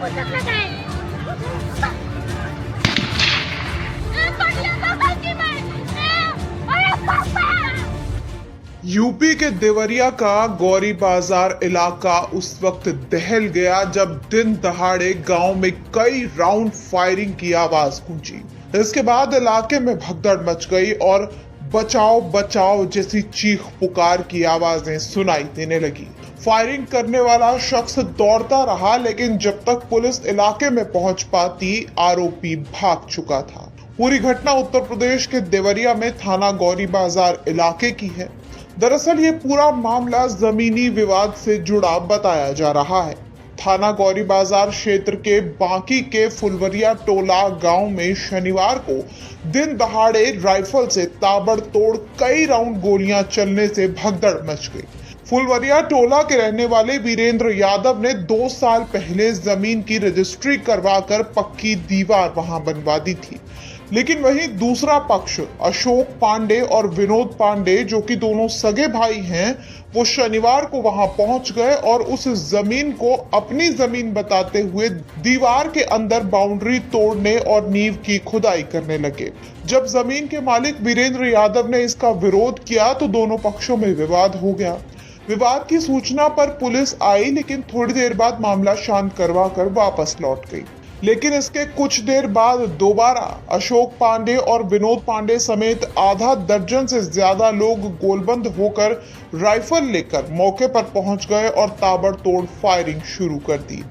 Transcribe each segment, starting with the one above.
UP के देवरिया का गौरी बाजार इलाका उस वक्त दहल गया जब दिन दहाड़े गांव में कई राउंड फायरिंग की आवाज गूंजी। इसके बाद इलाके में भगदड़ मच गई और बचाओ बचाओ जैसी चीख पुकार की आवाजें सुनाई देने लगी। फायरिंग करने वाला शख्स दौड़ता रहा, लेकिन जब तक पुलिस इलाके में पहुंच पाती आरोपी भाग चुका था। पूरी घटना उत्तर प्रदेश के देवरिया में थाना गौरी बाजार इलाके की है। दरअसल ये पूरा मामला जमीनी विवाद से जुड़ा बताया जा रहा है। थाना गौरी बाजार क्षेत्र के बांकी के फुलवरिया टोला गांव में शनिवार को दिन दहाड़े राइफल से ताबड़तोड़ कई राउंड गोलियां चलने से भगदड़ मच गई। फुलवरिया टोला के रहने वाले वीरेंद्र यादव ने 2 साल पहले जमीन की रजिस्ट्री करवाकर पक्की दीवार वहां बनवा दी थी, लेकिन वहीं दूसरा पक्ष अशोक पांडे और विनोद पांडे, जो कि दोनों सगे भाई हैं, वो शनिवार को वहां पहुंच गए और उस जमीन को अपनी जमीन बताते हुए दीवार के अंदर बाउंड्री तोड़ने और नींव की खुदाई करने लगे। जब जमीन के मालिक वीरेंद्र यादव ने इसका विरोध किया तो दोनों पक्षों में विवाद हो गया। विवाद की सूचना पर पुलिस आई, लेकिन थोड़ी देर बाद मामला शांत करवा कर वापस लौट गई। लेकिन इसके कुछ देर बाद दोबारा अशोक पांडे और विनोद पांडे समेत आधा दर्जन से ज्यादा लोग गोलबंद होकर राइफल लेकर मौके पर पहुंच गए और ताबड़तोड़ फायरिंग शुरू कर दी।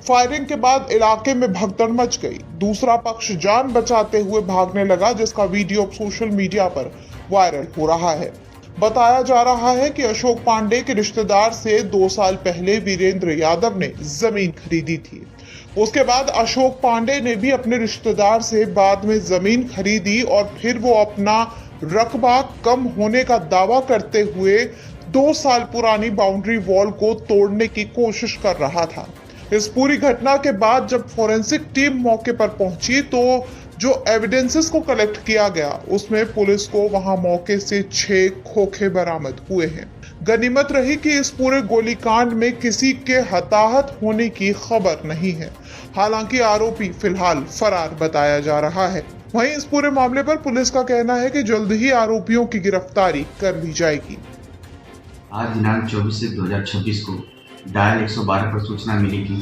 फायरिंग के बाद इलाके में भगदड़ मच गई। दूसरा पक्ष जान बचाते हुए भागने लगा, जिसका वीडियो सोशल मीडिया पर वायरल हो रहा है। बताया जा रहा है कि अशोक पांडे के रिश्तेदार से 2 साल पहले वीरेंद्र यादव ने जमीन खरीदी थी। उसके बाद अशोक पांडे ने भी अपने रिश्तेदार से बाद में जमीन खरीदी और फिर वो अपना रकबा कम होने का दावा करते हुए 2 साल पुरानी बाउंड्री वॉल को तोड़ने की कोशिश कर रहा था। इस पूरी घटना के बाद जब फोरेंसिक टीम मौके पर पहुंची तो जो एविडेंसेस को कलेक्ट किया गया उसमें पुलिस को वहां मौके से 6 खोखे बरामद हुए हैं। गनीमत रही कि इस पूरे गोलीकांड में किसी के हताहत होने की खबर नहीं है। हालांकि आरोपी फिलहाल फरार बताया जा रहा है। वहीं इस पूरे मामले पर पुलिस का कहना है कि जल्द ही आरोपियों की गिरफ्तारी कर ली जाएगी। आज दिनांक 24 से 2026 को डायल 112 पर सूचना मिली कि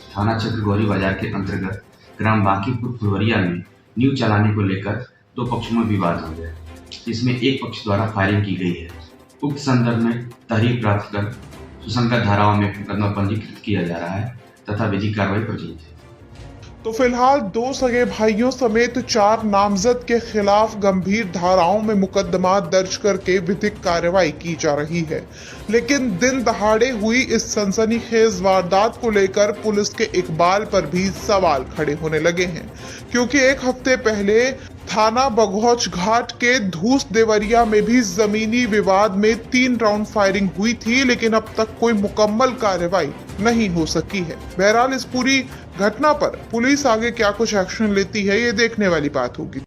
थाना क्षेत्र गौरी बाजार के अंतर्गत ग्राम बांकीपुर फुलवरिया में नींव चलाने को लेकर 2 पक्षों में विवाद हो गया। इसमें एक पक्ष द्वारा फायरिंग की गई है। उक्त संदर्भ में तहरीर प्राप्त कर सुसंगत धाराओं में मुकदमा पंजीकृत किया जा रहा है तथा विधिक कार्रवाई प्रचलित है। तो फिलहाल 2 सगे भाइयों समेत 4 नामजद के खिलाफ गंभीर धाराओं में मुकदमा दर्ज करके विधिक कार्रवाई की जा रही है। लेकिन दिन दहाड़े हुई इस सनसनीखेज वारदात को लेकर पुलिस के इकबाल पर भी सवाल खड़े होने लगे हैं, क्योंकि 1 हफ्ते पहले थाना बघौच घाट के धूस देवरिया में भी जमीनी विवाद में 3 राउंड फायरिंग हुई थी, लेकिन अब तक कोई मुकम्मल कार्रवाई नहीं हो सकी है। बहरहाल इस पूरी घटना पर पुलिस आगे क्या कुछ एक्शन लेती है, ये देखने वाली बात होगी।